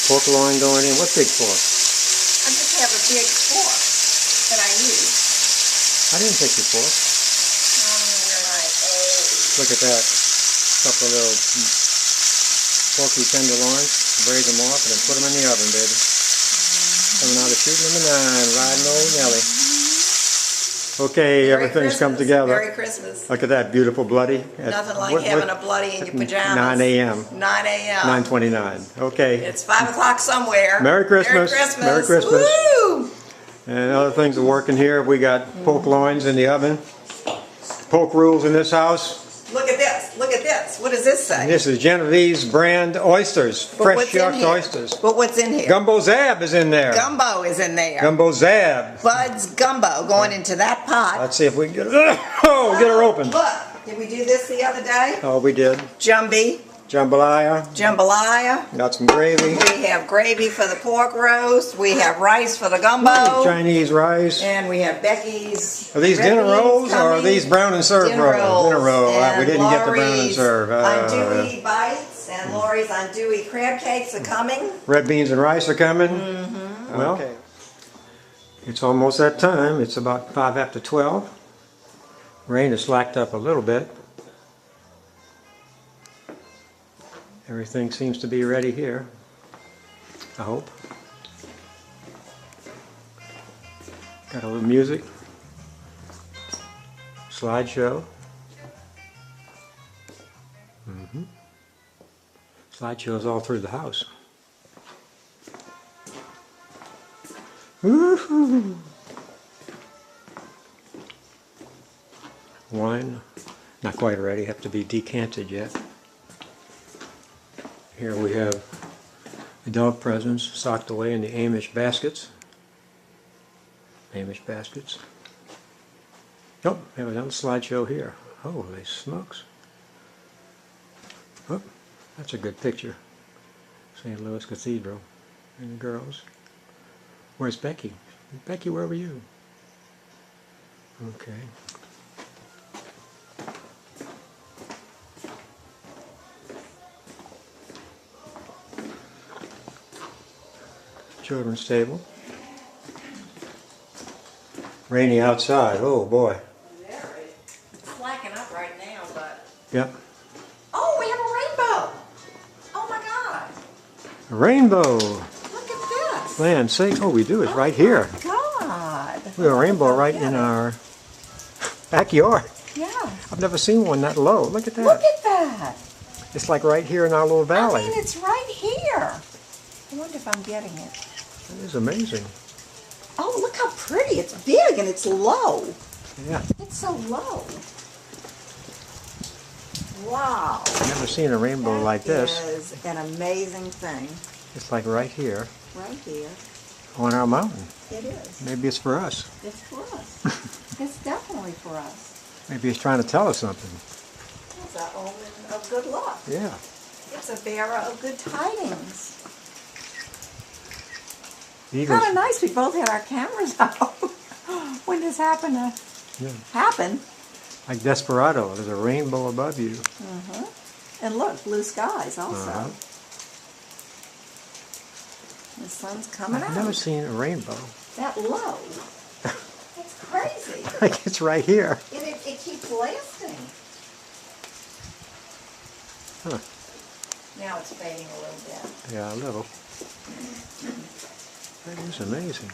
Pork loin going in. What big fork? I just have a big fork that I use. I didn't take your fork. You're right. Look at that. Couple of little porky tenderloins. Braise them off and then put them in the oven, baby. Coming out of shooting them in 9, riding old Nelly. Okay, everything's come together. Merry Christmas. Look at that, beautiful bloody. Nothing like having a bloody in your pajamas. 9 a.m. 9 a.m. 9:29. Okay. It's 5 o'clock somewhere. Merry Christmas. Merry Christmas. Merry Christmas. Woo! And other things are working here. We got pork loins in the oven. Pork rules in this house. Look at this. Look at this. What does this say? And this is Genevieve's brand oysters. Fresh shucked oysters. But what's in here? Gumbo Zab is in there. Gumbo is in there. Gumbo Zab. Bud's gumbo going into that pot. Let's see if we can get it. Oh, get her open. Look, did we do this the other day? Oh, we did. Jambalaya. Got some gravy. We have gravy for the pork roast. We have rice for the gumbo. Chinese rice. And we have Becky's. Are these dinner rolls or are these brown and serve rolls? Dinner roll. We didn't get the brown and serve. Andouille bites and Lori's andouille crab cakes are coming. Red beans and rice are coming. Well, okay. It's almost that time. It's about 5 after 12. Rain has slacked up a little bit. Everything seems to be ready here, I hope. Got a little music, slideshow. Slideshows all through the house. Woohoo! Wine, not quite ready, have to be decanted yet. Here we have the dog presents socked away in the Amish baskets. Amish baskets. Oh, we have another slideshow here. Holy smokes. Oh, that's a good picture. St. Louis Cathedral and the girls. Where's Becky? Becky, where were you? Okay. Children's table. Rainy outside. Oh boy. It's slacking up right now, but. Yep. Oh, we have a rainbow. Oh my God. A rainbow. Look at this. Land sake. Oh, we do. It's right here. God. We have a rainbow right in our backyard. Yeah. I've never seen one that low. Look at that. Look at that. It's like right here in our little valley. I mean, it's right here. I wonder if I'm getting it. It is amazing. Oh, look how pretty. It's big and it's low. Yeah. It's so low. Wow. I've never seen a rainbow like this. That is an amazing thing. It's like right here Right here. on our mountain. It is. Maybe it's for us. It's for us. It's definitely for us. Maybe it's trying to tell us something. It's an omen of good luck. Yeah. It's a bearer of good tidings. Eagles. Kind of nice. We both had our cameras out when this happened to happen. Like Desperado, there's a rainbow above you. And look, blue skies also. Uh-huh. The sun's coming out. I've never seen a rainbow. That low. It's crazy. Like it's right here. It keeps lasting. Huh. Now it's fading a little bit. Yeah, a little. That is amazing.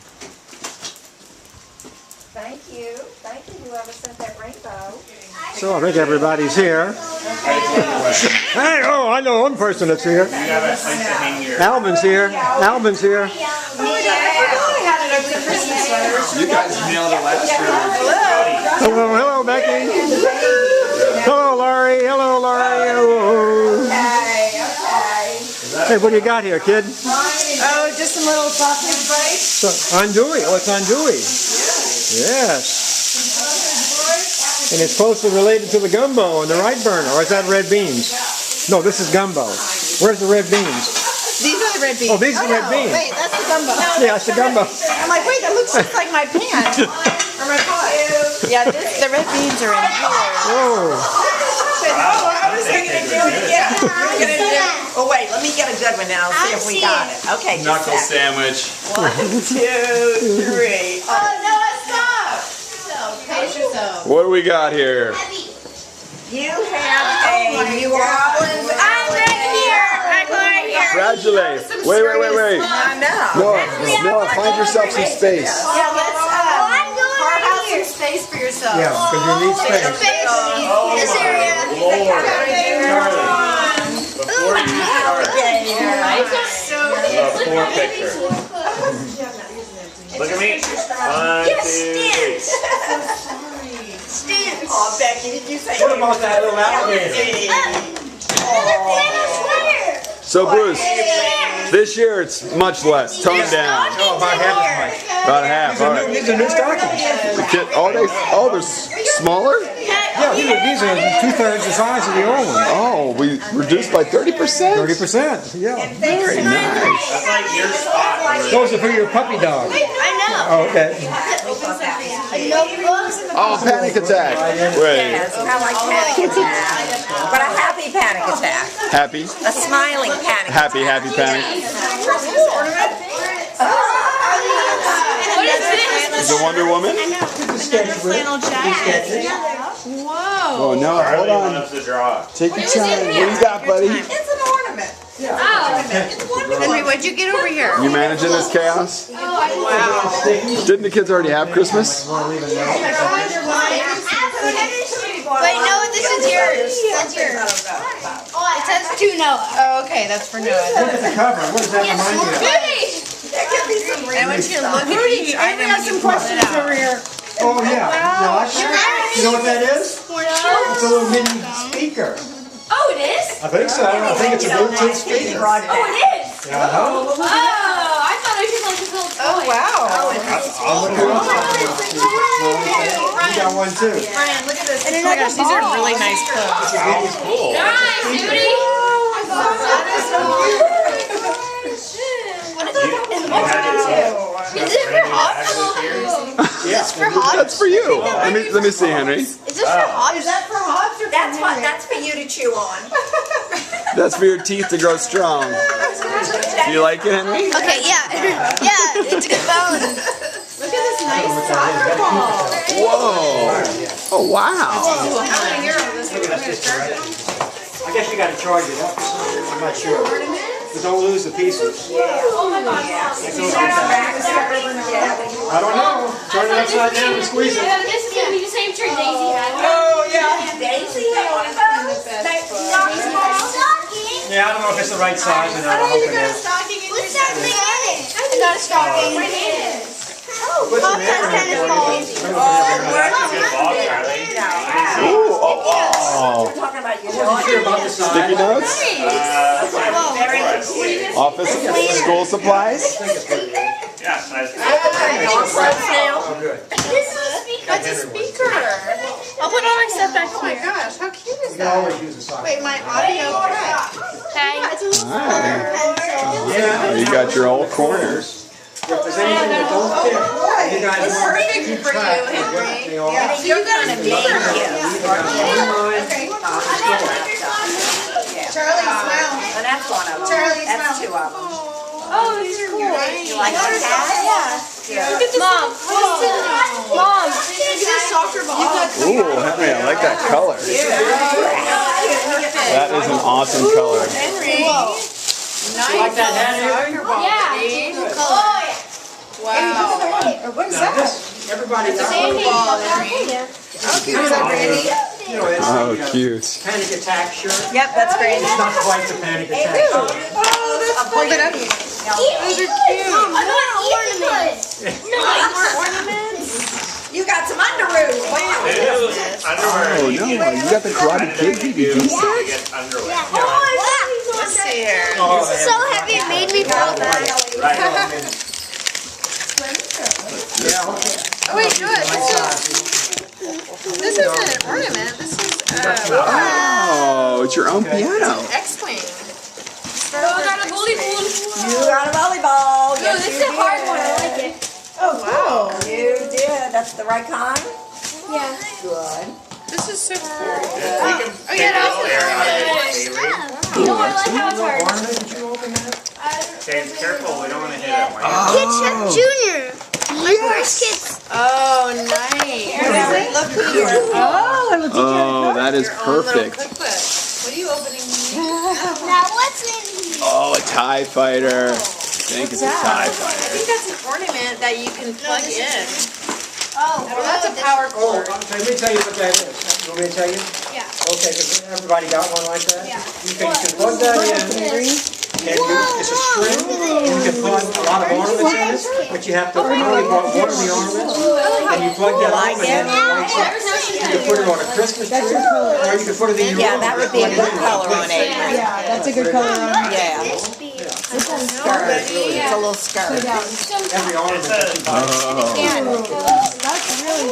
Thank you. Thank you, whoever sent that rainbow. So I think everybody's here. Hey, oh, I know one person that's here. Alvin's here. Alvin's here. You guys nailed it last year. Hello, hello, Becky. Hello, Laurie. Hello, Laurie. Hello. Hey, what do you got here, kid? Oh, just some little sausage bites. Andouille. Oh, it's andouille. Yes. And it's closely related to the gumbo and the right burner. Or is that red beans? No, this is gumbo. Where's the red beans? These are the red beans. Oh, these are the red beans. Wait, that's the gumbo. Yeah, it's the gumbo. I'm like, wait, that looks just like my pants. Or my pot. Yeah, the red beans are in here. Oh. I was thinking of doing it again. Oh, wait, let Let me get a good one now. See if we got it. Okay, just Knuckle a sec. sandwich. 1, 2, 3. Oh no, stop! Pace yourself. What do we got here? You have a New Orleans. I'm right here. I'm right here. Congratulate. Wait. I know. No, find yourself some space. Yeah, let's Carve out some space for yourself. Yeah, because you need space. This area. Before you start, four picture. Look at me. 1, 2, 3. Oh, Becky, did you say? What about that little alligator? So Bruce, this year it's much less, toned down. Oh, about half as much. About half, all right. These are new stockings. The kid, they're smaller? Yeah, these are 2/3 the size of the old ones. Oh, we reduced by 30%? 30%, yeah. Very nice. That's like your spot. Those are for your puppy dog. I know. Oh, okay. Oh, panic attack. Wait, It's kind of like panic attack, but a happy panic attack. happy? A smiling panic attack. Happy panic. What is this? Is it Wonder Woman? Flannel jacket. Whoa. Oh no, hold on. Take your time. What do you got, buddy? It's an ornament. Henry, what'd you get over here? You managing this chaos? Didn't the kids already have Christmas? Wait, no, this is yours. That's yours. It says to Noah. Oh, okay, that's for Noah. Look at the cover. What does that remind you of? There could be some I want you to look at each item when you pull it out. Here. Oh, yeah. You like that? You know what that is? It's a little mini speaker. Oh, it is? I think so. I think it's a Bluetooth speaker. Oh, it is? Yeah. Oh, I thought it was just like a little toy. Oh, wow. You got one too. Brian, look at this. Oh my gosh, these are really nice clothes. Nice, Judy. Is it for Hobbs? Is for Hobbs? That's for you. Let me see, Henry. Is this for Hobbs? Is that for Hobbs or That's for you to chew on. That's for your teeth to grow strong. Do you like it, Henry? Okay, yeah. Yeah, it's good bone. Look at this nice soccer ball. Whoa. Oh, wow. How many euros this is? I guess you got to charge it up. I'm not sure. But don't lose the pieces. Oh my gosh. I don't know. Turn it upside down and squeeze it. This is going to be the same trick Daisy had. Oh, yeah. Daisy had one of those. Yeah, I don't know if it's the right size or not. I hope it is. What's that thing in it? It's not a stocking. What it is? What's the name of it? Ooh, oh, Talking about your Sure about the size. Sticky notes? Office, school supplies? Oh, good. That's a speaker. I'll put all my stuff back here. Oh my gosh, how cute is You can always use the size. Wait, my audio. Hey. Yeah. Oh, you got your old corners. If there's anything that don't fit, you guys It's want to perfect keep for track you, of what Henry. they are. So you got a speaker. Charlie, smile. And that's one of them. Charlie, That's smile. 2 of them. Oh, this is cool. You like the cat? Yeah. Look at this. Mom, Mom, look at this soccer ball. Ooh, Henry, I like that color. That is an awesome color. Henry. Nice. Like that, Henry? Yeah. Wow. What is Now this, everybody got Sandy. you know, it's Oh, the cute. panic attack shirt. Yep, that's great. It's not quite the panic attack shirt. Hold it up. Those are cute. I want ornaments. No, more ornaments. You got some underoos. Wow. Oh, no, you got the Karate Kid DVD set? Let's see here. Oh, This is so heavy, it made me feel bad. Oh wait, no, this isn't an ornament. This is Oh, it's your own piano. X-Wing. Oh, I got a volleyball. You got a volleyball. No, Yes, this you is a hard did. one. I like it. Oh, wow. You did. That's the right kind? Yeah. Good. This is so cool. Oh yeah, that was an ornament. No, I like how it's hard. Kid Chef Junior. My first kids. Oh, nice. Look here. Oh, that is perfect. What are you opening? Now what's in here? Oh, a TIE fighter. I think it's a TIE I fighter. think that's an ornament that you can plug in. Oh, Well, that's a power cord. Let me tell you what that is. You want me to tell you? Yeah. Okay, because everybody got one like that? Yeah. You can plug that in, and it's a string. You can plug a lot of ornaments in it, but you have to only plug one of the ornaments, and you plug that on, and then it lights up. You can put it on a Christmas tree, or you can put it in your room. Yeah, that would be a good color on it. Yeah, that's a good color on it. Yeah. It's a skirt. It's a little skirt. Every ornament.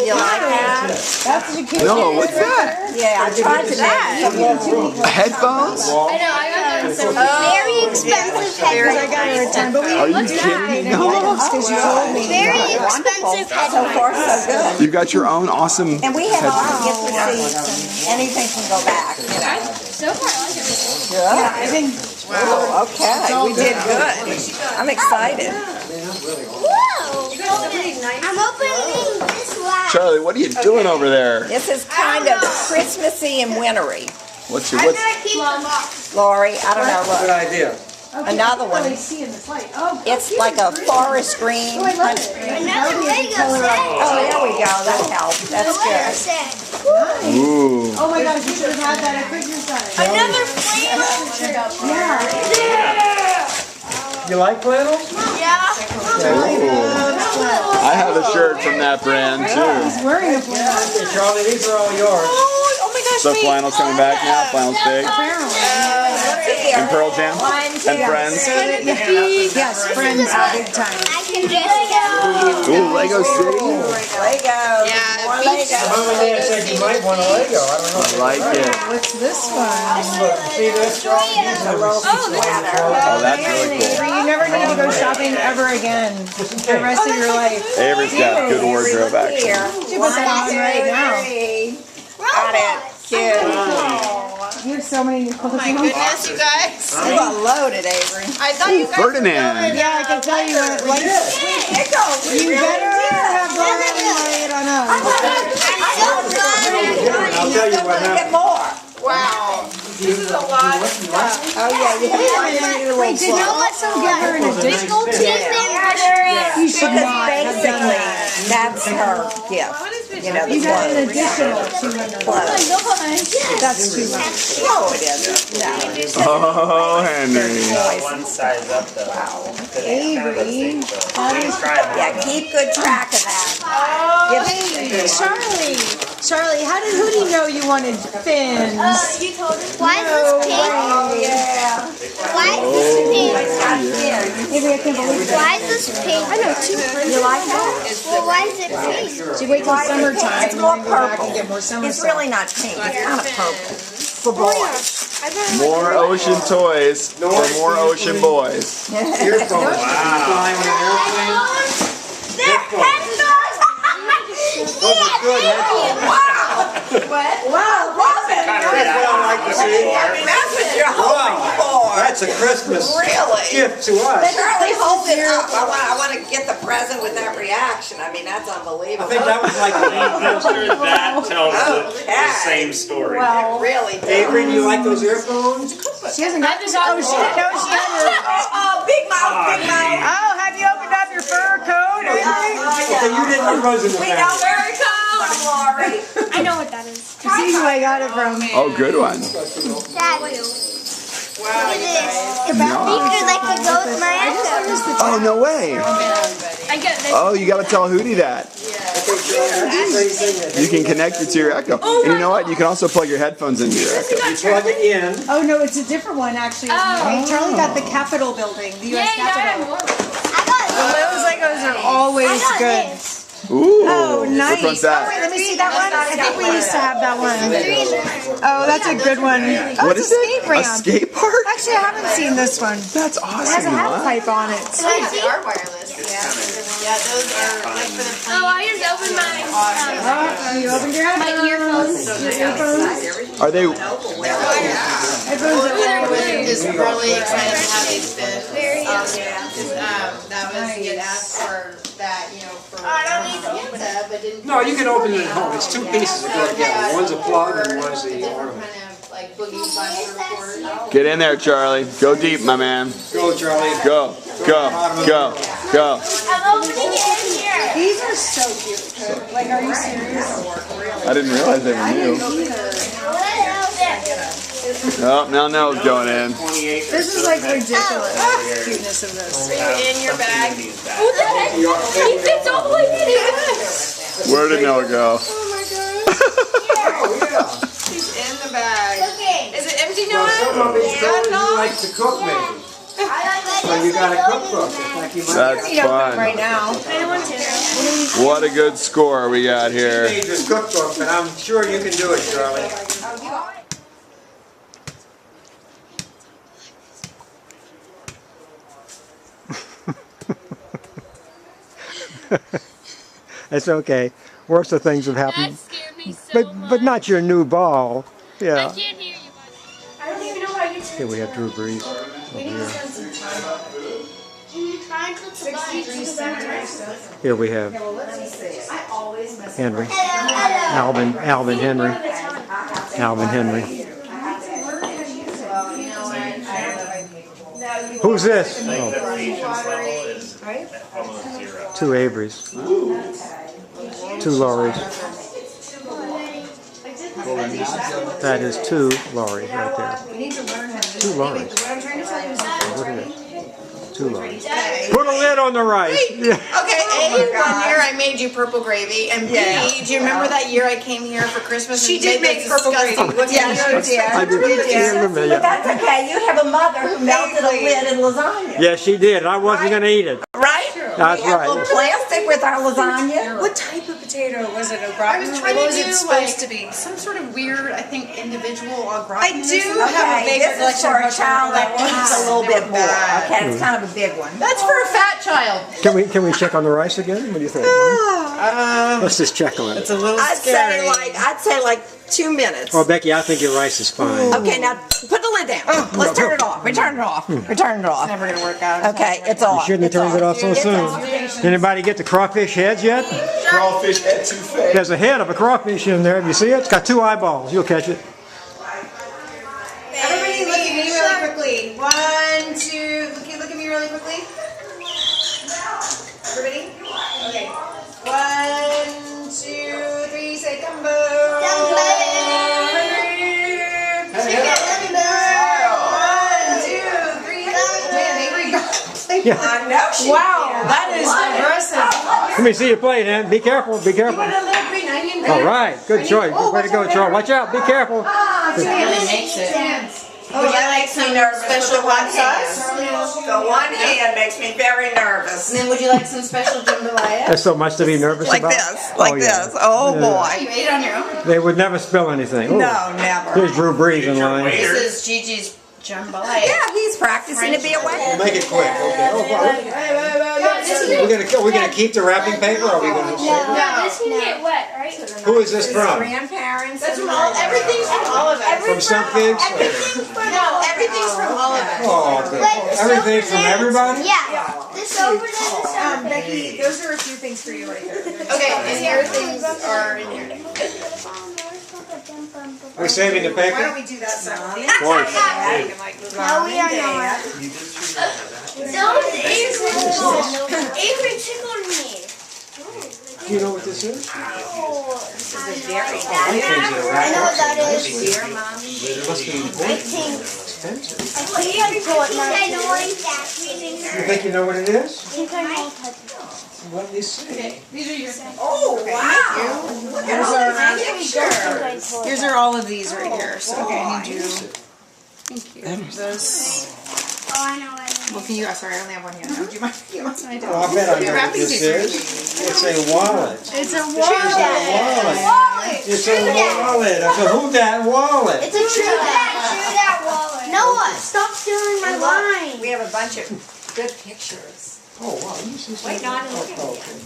You like that? That's the kid. No, what's that? Yeah, I tried to make Headphones? I know, I got some very expensive headphones. Are you kidding me? No. Because you told me. Very expensive so far headphones. so good. You got your own awesome And we have all headphones. gift receipts and anything can go back, you know. So far, I like it. Yeah. I think Oh, okay, we did good. I'm excited. Whoa! I'm opening this lab. Charlie, what are you doing over there? This is kind of Christmassy and wintry. What's your I'm what's? gonna keep them up. Lori, I don't know, Good look. idea. Another one. really see in this light. Oh, It's like a forest green. I love it. Another Lego set. Oh, there we go, that helped. The That's Lego good. set. Ooh. Oh my gosh, you should have had that at Christmas time. Another flannel. Yeah. You like flannels? Yeah. I have a shirt from that brand too. He's wearing a flannel. Hey, Charlie, these are all yours. Oh my gosh, So wait. flannel's coming back now. Flannel's big. And Pearl Jam and Friends. Yes, friends, big time. I can just go. Ooh, Lego City. Lego. Yeah, More Mom Lego. and Dad said you might want a Lego. I don't know. I like it. What's this one? Look, see this? Charlie? These are little Oh, that's really cool. You never need to go shopping ever again for the rest of your life. Avery's got good wardrobe actually. Here. You put that on right now. Got it. Cute. You have so many new clothes. My goodness, you guys. You got loaded, Avery. I thought you guys Ferdinand. Yeah, I can tell you what, like, you better have gone and lay it on us. I'll tell you what happened. Get more. Wow. This is a lot of stuff. Oh, yeah, you have Wait, did you let some give her an additional You should because not have done basically, that. that's her gift. You know, the You got an clothes. additional 200. Clothes. That's too much. No, it isn't. No. Oh, Henry. One size up though. Wow. Avery. Yeah, keep good track of that. Hey, Charlie, how did Hootie know you wanted fins? Why is this pink? Oh, yeah. Why is this pink? Avery, I can't believe it. Why is this pink? I know, You like that? Well, why is it pink? She wait till summertime It's and more then go back purple. and get more summer It's stuff. really not pink. It's kind of purple. For boys. More ocean toys for more ocean boys. Earphones. You fly on an airplane. Those are good headphones. Wow, Robin. That's what I like to see. That's what you're hoping for. That's a Christmas Really? gift to us. Charlie, hold it up. I want to get the present with that reaction. I mean, that's I unbelievable. think that was like I'm sure that tells the same story. It really does. Avery, do you like those earphones? She hasn't got this. Oh, she didn't know she had her. Oh, big mouth, big mouth. Oh, have you opened up your fur coat? Okay, you didn't put those in the We know family. where it comes, Lori. I know what that is. See who I got it from. Oh, good one. Dad, look at this. These are like to go with my echo. Oh, no way. Oh, you got to tell Hootie that. You can connect it to your Echo. And you know what? You can also plug your headphones into your Echo. You plug it in. Oh no, it's a different one actually. Hey, Charlie got the Capitol building, the U.S. Capitol. I got Those Legos are always good. Ooh. Oh, nice. Which one's that? Oh, wait, let me see that one. I think we used to have that one. Oh, that's a good one. Oh, What it's is a it? skate ramp. A skate park? Actually, I haven't seen this one. That's It has a awesome, half huh? pipe on it. They are wireless. Yeah, those are like for the Oh, I just opened my Oh, you opened your headphones. Your earphones. Are they? Headphones are always. just really excited to have these fish. That was, he had asked for that, for pizza, but didn't. No, you can open it at home. It's two pieces that go together. One's a plug and one's the Different ornament. kind of like boogie flash. Get in there, Charlie. Go deep, my man. Go, Charlie. Go, go, go, go. I'm opening it in here. These are so cute. Like, are you serious? I didn't realize they were new. Oh, now Nell's going in. This is like ridiculous. Cuteness of this. In your bag. Who the heck? He fits all the way in here. Where did Noah go? She's in the bag. Okay. Is it empty, Well, some of it's Noah? going, you like to cook, maybe. So you got a cookbook. It's like you might That's Right fun. now. What a good score we got here. Teenager's cookbook, but I'm sure you can do it, Charlie. It's okay. Worse of things have That happened. scared me so much. But not your new ball. I Yeah. can't hear you. I don't even know how you Here we have Drew Brees. Here we have Henry. Alvin Henry. Alvin Henry. Who's this? Oh, The patience level is almost 0. 2 Averys. 2 Lauries. That is 2 Lauries right there. 2 Lauries. Look at it. 2 Lauries. Put a lid on the rice. Yeah. Okay, A, one year I made you purple gravy, and B, do you remember that year I came here for Christmas? She and did made make that purple disgusting gravy. looking Yeah, yogurt? she did. I did. I remember, But yeah. that's okay. You have a mother who melted a lid in lasagna. Yeah, she did. I wasn't going to eat it. Right? That's We have little right. plastic with our lasagna. What type of potato was it? Au I gratin? was Or trying what to was do it like supposed to be? some sort of weird, I think, individual au I gratin. do or something. have a Okay, big this is collection for of a child that ones. needs a little They were bit more. bad. Okay, it's kind of a big one. That's for a fat child. Can we check on the rice again? What do you think? Let's just check on it. It's a little I'd scary. say like 2 minutes. Oh, Becky, I think your rice is fine. Okay, now put the lid down. Let's turn it off. We turn it off. We turn it off. Never gonna work out. Okay, it's You off. shouldn't have turned it off so soon. Anybody get the crawfish heads yet? Crawfish head touffee. There's a head of a crawfish in there. Have you see it? It's got 2 eyeballs. You'll catch it. Everybody look at me really quickly. 1, 2, look at me really quickly. Everybody? Okay. 1, 2, 3, say Dumbo. I know she Wow, that is aggressive. Let me see you play, then. Be careful. Be careful. All right. Good choice. Good way to go, Charles. Watch out. Be careful. Really makes it. Oh, that makes me nervous. special with the one hot hand. sauce? The one hand makes me very nervous. And then would you like some special jambalaya? There's so much to be nervous Like about. this, like Oh, yeah. this. Oh boy. You ate on your own. They would never spill anything. Ooh. No, never. Here's Drew Brees in line. This is Gigi's jambalaya. Yeah, he's practicing to be a waiter. Make it quick, okay? Oh, wow. We're gonna keep the wrapping paper, or are we gonna? No, this can get wet, right? Who is this from? Grandparents. That's from all, everything's from all of us. From some pigs? No, everything's from all of us. Oh, good. Everything from everybody? Yeah. This over there, this over there. Becky, those are a few things for you right there. Okay, and your things are in here. We're saving the Why don't paper? we do that separately? Of course. No, we are not. Those Avery tickled me. Do you know what this is? Oh, White things that are I wrapped know up what that so is. nicely. It must be I important. think. Expensive. I think I know what that You think you know what it is? I think I know what that Let me see. These are your Oh, wow. Here's our is. Here's are all of these right here. So I need you. Those. Oh, I know what it is. Well, can you? Sorry, I only have one hand. Do you mind? You want some? I Oh, I bet I know what Wrapping this paper. is. It's a wallet. It's a It's a wallet. It's a wallet. It's a who dat wallet. It's a true that wallet. Noah, stop stealing my line. We have a bunch of good pictures. Oh, wow. You see Wait, no, I didn't look at Oh, it. okay.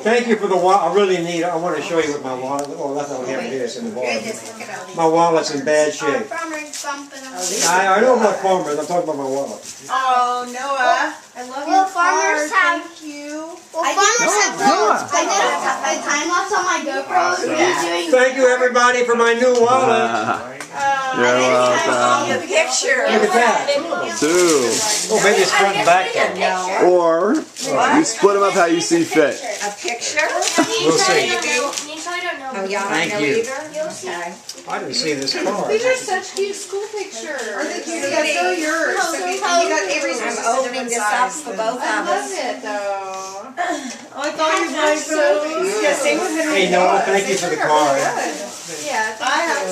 Thank you for the wallet. I really need, I want to show you what my wallet, oh, that's all we have to do is in the wallet. My wallet's in bad shape. I know about farmers, I'm talking about my wallet. Oh, Noah. I love your farmers car. have- Thank you. Well, farmers have phones. I did a time lapse on my GoPro. Doing Thank you everybody for my new wallet. You're welcome. The picture. Look at that. Two. Oh, maybe it's front and back though. Or you split them up how you see fit. A picture? We'll see. Oh, y'all Thank don't know you. either? Okay. I didn't see this card. These are such cute school pictures. Are they cute? Yeah, so are yours. So you got every I'm opening this up for both of I love us. it though. I thought you liked those. Yeah, same with Hey Noah, thank you for the card. Yeah, I have.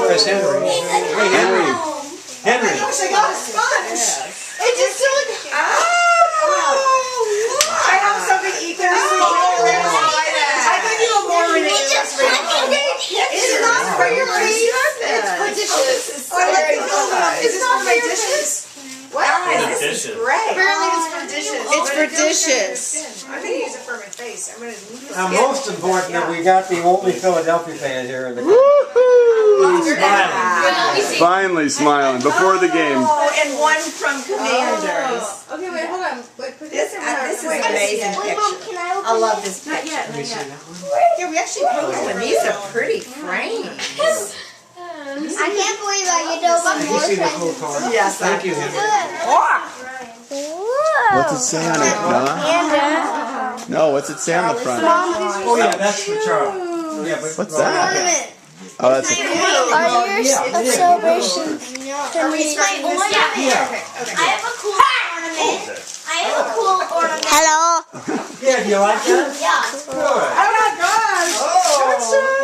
Where's Henry? Hey Henry. Henry. I got a sponge. It just so like, I have something equally I think you have more ridiculous. It's not for your face. It's for dishes. Is this for my dishes? Wow, this is great. apparently it's for dishes. It's for dishes. I'm gonna use it for my face. I'm gonna. Now, most important, we got the only Philadelphia fan here in the Woohoo! He's smiling. Finally smiling before the game. Oh, and one from Commanders. Okay, wait, hold on. Wait, put This in is wait, an amazing Wait, Mom, picture. can I open I love it? this Not picture. yet, not yet. Yeah, we actually posted them. These are pretty frames. I can't believe I get to open Did you more see this presents. little card? Yes, Thank you, Henry. What's it say on it, Noah? No, what's it say on the front? Oh yeah, that's for Charlie. Yeah, but What's that? Ornament. Oh, that's a Are yours a celebration? Can we Yeah. I have a cool ornament. I have a cool ornament. Hello. Yeah, do you like that? Yeah. Good. Oh my gosh!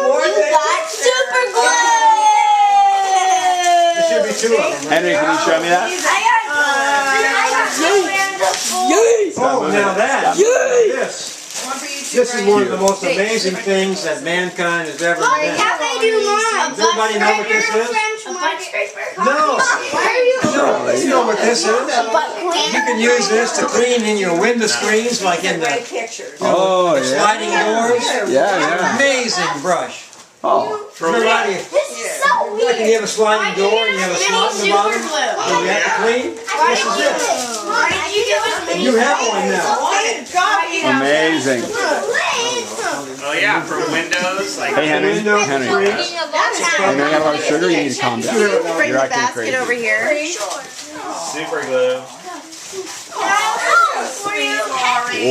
More You got super glue. There should be two of them. Right? Henry, can you show me that? I got two wonderful. Oh, now that. This. This is one of the most amazing things that mankind has ever done. How they do mine? Does everybody know what this is? A butt scraper? No. Why are you No, you know what this is? butt cleaner? You can use this to clean in your window screens, like in Great the pictures. Oh, yeah. sliding doors. Yeah, yeah. Amazing brush. Oh, Everybody, This is so like weird. you have a sliding door and you have a slot in the bottom, and you have to clean. This is it. Why did you give us You have one now. Thank God. amazing. Oh yeah, for Windows, like Hey, Henry. Window Henry. free. Henry, I got a lot of sugar. You need to calm down. Bring You're the acting basket crazy. over here. super glue.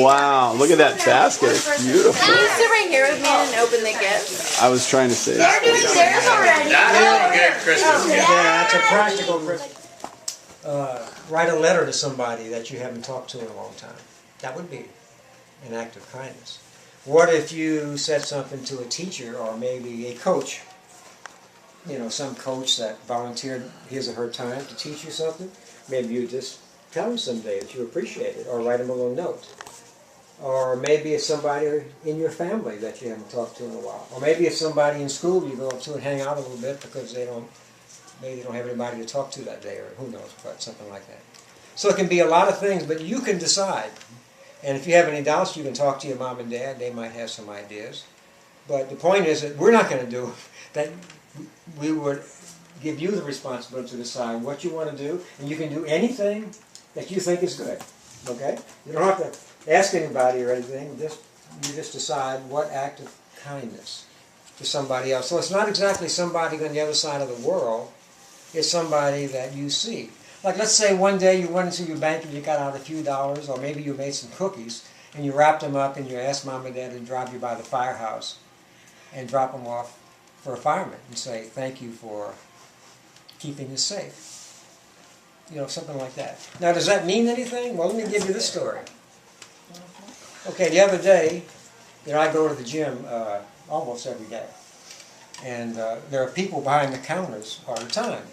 Wow, look at that basket. It's beautiful. Can you sit right here with me and open the gift? I was trying to say They're that. doing theirs already. That's a good Christmas gift. Yeah, it's a practical. Write a letter to somebody that you haven't talked to in a long time. That would be an act of kindness. What if you said something to a teacher or maybe a coach? You know, some coach that volunteered his or her time to teach you something. Maybe you just tell them someday that you appreciate it, or write them a little note. Or maybe it's somebody in your family that you haven't talked to in a while. Or maybe it's somebody in school you go up to and hang out a little bit because maybe they don't have anybody to talk to that day, or who knows, but something like that. So it can be a lot of things, but you can decide. And if you have any doubts, you can talk to your mom and dad. They might have some ideas. But the point is that we're not going to do that. We would give you the responsibility to decide what you want to do, and you can do anything that you think is good. Okay? You don't have to ask anybody or anything. You just decide what act of kindness to somebody else. So it's not exactly somebody on the other side of the world. It's somebody that you see. Like, let's say one day you went into your bank and you got out a few dollars, or maybe you made some cookies and you wrapped them up and you asked mom and dad to drive you by the firehouse and drop them off for a fireman and say, thank you for keeping us safe. You know, something like that. Now, does that mean anything? Well, let me give you this story. Okay, the other day, I go to the gym almost every day. And there are people behind the counters all the time.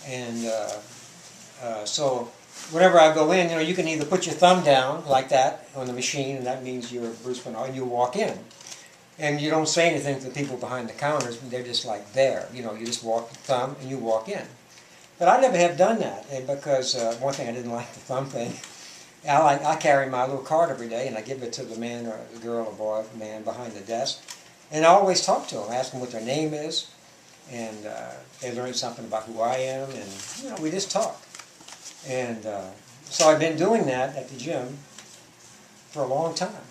And so whenever I go in, you can either put your thumb down like that on the machine, and that means you're Bruce Bernard, and you walk in. And you don't say anything to the people behind the counters, they're just like there. You just walk the thumb and you walk in. But I never have done that, and because one thing, I didn't like the thumb thing. I carry my little card every day, and I give it to the man or the girl or boy, man behind the desk. And I always talk to them, ask them what their name is, and they learn something about who I am, and we just talk. And so I've been doing that at the gym for a long time.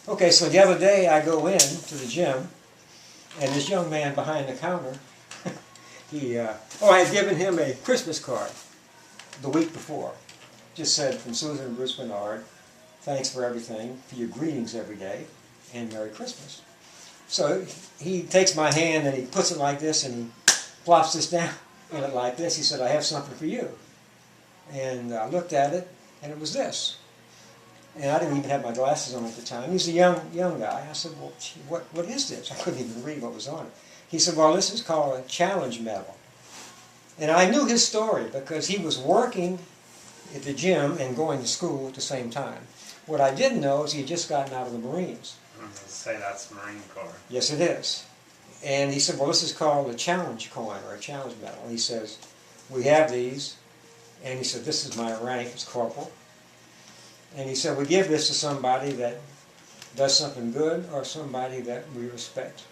Okay, so the other day I go in to the gym, and this young man behind the counter, I had given him a Christmas card the week before. Just said, from Susan and Bruce Bernard, thanks for everything, for your greetings every day, and Merry Christmas. So he takes my hand and he puts it like this, and he plops this down in it like this. He said, I have something for you. And I looked at it, and it was this. And I didn't even have my glasses on at the time. He's a young guy. I said, well, gee, what is this? I couldn't even read what was on it. He said, well, this is called a challenge medal. And I knew his story because he was working at the gym and going to school at the same time. What I didn't know is he had just gotten out of the Marines. I was going to say that's Marine Corps. Yes, it is. And he said, well, this is called a challenge coin or a challenge medal. And he says, we have these. And he said, this is my rank as corporal. And he said, we give this to somebody that does something good or somebody that we respect.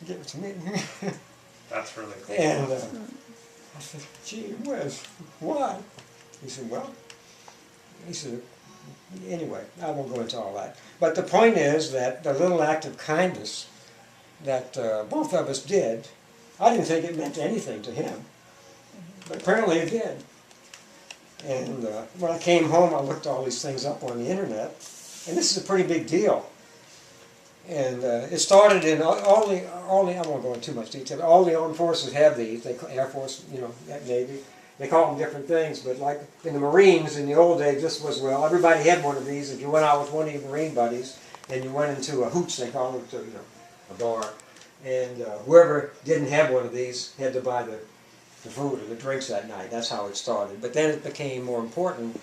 Give it to me. That's really cool. And I said, gee whiz, why? He said, well, anyway, I won't go into all that. But the point is that the little act of kindness that both of us did, I didn't think it meant anything to him. But apparently it did. And when I came home, I looked all these things up on the internet, and this is a pretty big deal. And it started in all the I won't go into too much detail. All the armed forces have these. They Air Force, Navy. They call them different things, but like in the Marines in the old days, this was, well, everybody had one of these. If you went out with one of your Marine buddies and you went into a hooch, they call it, a bar, and whoever didn't have one of these had to buy the food or the drinks that night. That's how it started. But then it became more important,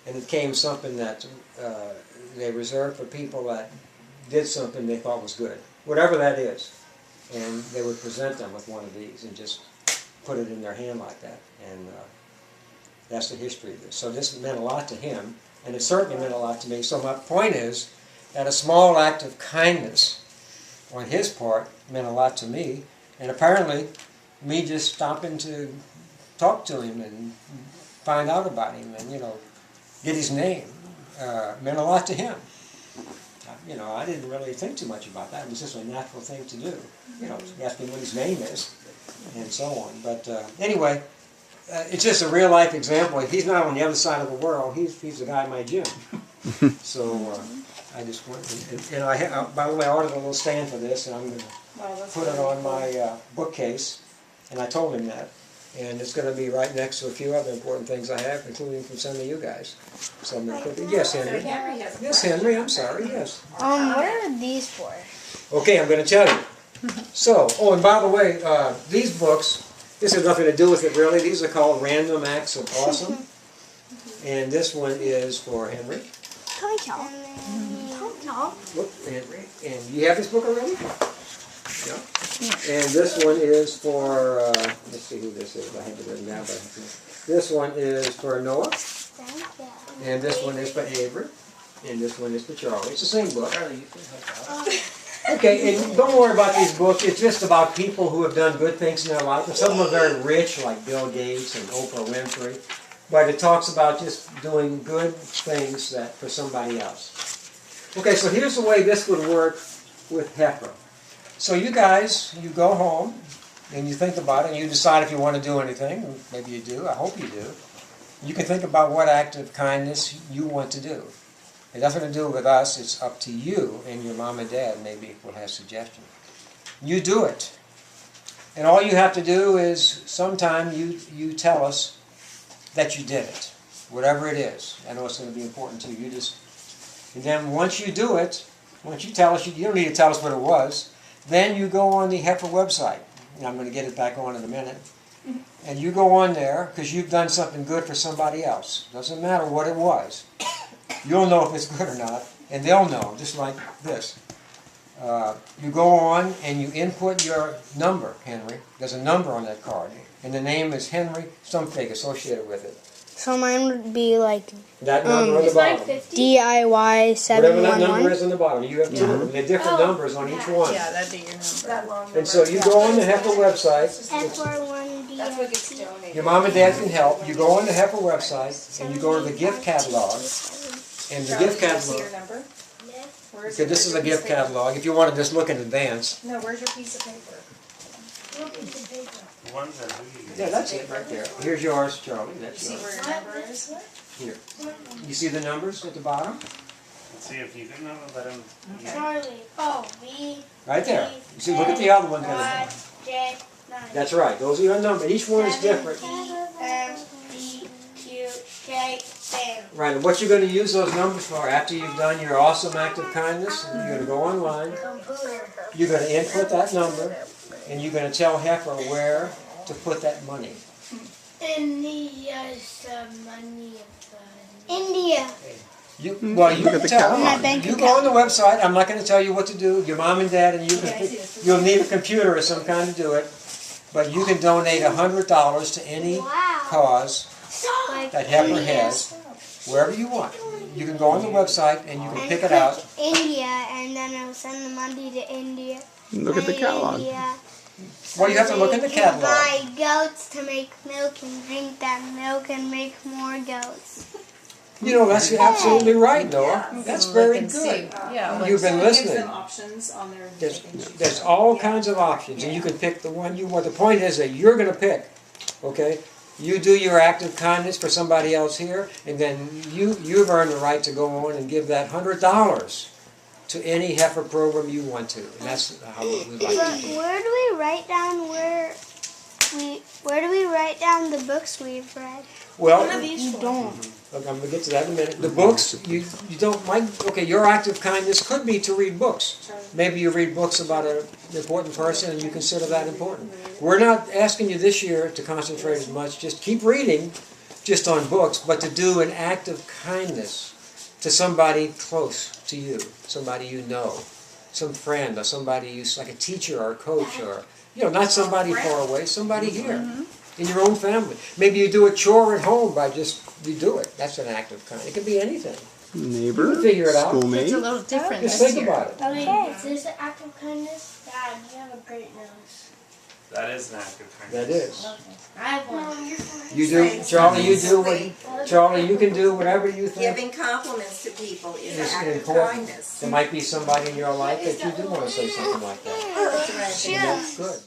and it became something that they reserved for people that did something they thought was good, whatever that is. And they would present them with one of these and just put it in their hand like that. And that's the history of this. So this meant a lot to him, and it certainly meant a lot to me. So my point is that a small act of kindness on his part meant a lot to me, and apparently me just stopping to talk to him and find out about him and, get his name meant a lot to him. I didn't really think too much about that. It was just a natural thing to do. Ask him what his name is and so on. But anyway, it's just a real life example. He's not on the other side of the world. He's the guy in my gym. So I just went, and by the way, I ordered a little stand for this, and I'm going to put it on my bookcase. And I told him that. And it's going to be right next to a few other important things I have, including from some of you guys. So I'm going to put it. Yes, Henry. Yes, Henry. I'm sorry. Yes. What are these for? Okay, I'm going to tell you. So, and by the way, these books, this has nothing to do with it really. These are called Random Acts of Awesome. And this one is for Henry. Look, Henry. And you have this book already? Yeah. And this one is for, let's see who this is. I have it written down. This one is for Noah. And this one is for Avery. And this one is for Charlie. It's the same book. Okay, and don't worry about these books. It's just about people who have done good things in their life. And some of them are very rich, like Bill Gates and Oprah Winfrey. But it talks about just doing good things for somebody else. Okay, so here's the way this would work with Heifer. So you guys, you go home, and you think about it, and you decide if you want to do anything. Maybe you do. I hope you do. You can think about what act of kindness you want to do. It has nothing to do with us. It's up to you, and your mom and dad maybe will have suggestions. You do it. And all you have to do is sometime you tell us that you did it, whatever it is. I know it's going to be important to you. And then once you do it, once you tell us, you don't need to tell us what it was. Then you go on the Heifer website, and I'm going to get it back on in a minute, and you go on there because you've done something good for somebody else. Doesn't matter what it was. You'll know if it's good or not, and they'll know, just like this. You go on and you input your number, Henry. There's a number on that card, and the name is Henry Stumpfig associated with it. So mine would be like That number on the bottom. DIY Whatever that number 711. is on the bottom. You have two of them. They're different numbers on each one. Yeah, that'd be your number. And so you go on the Heifer website. F41 That's what gets donated. Your mom and dad can help. You go on the Heifer website and you go to the gift catalog. And the gift See catalog, your number? Where's okay, this is a gift catalog. If you want to just look in advance. No, where's your piece of paper? The ones that we use. Yeah, that's it right there. Here's yours, Charlie. That's See yours. where your number is? Here. You see the numbers at the bottom? Let's see if you can know, let them. Charlie. Oh, B, Right there. You see, look at the other ones. Y, J, 9. That's right. Those are your numbers. Each one is different. M, D, Q, K, N. Right, and what you're going to use those numbers for after you've done your awesome act of kindness, you're going to go online, you're going to input that number, and you're going to tell Heifer where to put that money. India. India. Well, you Look at can the tell. catalog. My bank You go on the website. I'm not going to tell you what to do. Your mom and dad and you can. You'll need a computer of some kind to do it, but you can donate $100 to any Wow. cause Like that Heifer India. has, wherever you want. You can go on the website and you can And pick it click out. India, and then it'll send the money to India. Look at the Money to catalog. India. Well, you have to look in the They can catalog. buy goats to make milk and drink that milk and make more goats. You know, that's absolutely right, Noah. That's very Look and see. good. Yeah, like, You've been so it gives listening. them options on their There's all kinds of options, and you can pick the one you want. The point is that you're going to pick, okay? You do your act of kindness for somebody else here, and then you've earned the right to go on and give that $100 to any Heifer program you want to, and that's how we like But to do it. where do we write down where do we write down the books we've read? Well, You don't. look, I'm going to get to that in a minute. The books, you don't like, okay, your act of kindness could be to read books. Maybe you read books about an important person and you consider that important. We're not asking you this year to concentrate as much, just keep reading just on books, but to do an act of kindness to somebody close to you, somebody you know, some friend or somebody you, like a teacher or a coach or, you know, not somebody far away, somebody here. In your own family. Maybe you do a chore at home by you do it. That's an act of kindness. It could be anything. Neighbor, You can figure it out. schoolmate. It's a little different Just this think year. about it. Okay, is this an act of kindness? Dad, you have a great nose. That is an act of kindness. That is. I have one. You do, Charlie. You do what, Charlie. You can do whatever you think Giving compliments to people is is an act of important. kindness. There might be somebody in your life that you do want to say something like that. Sure. Good.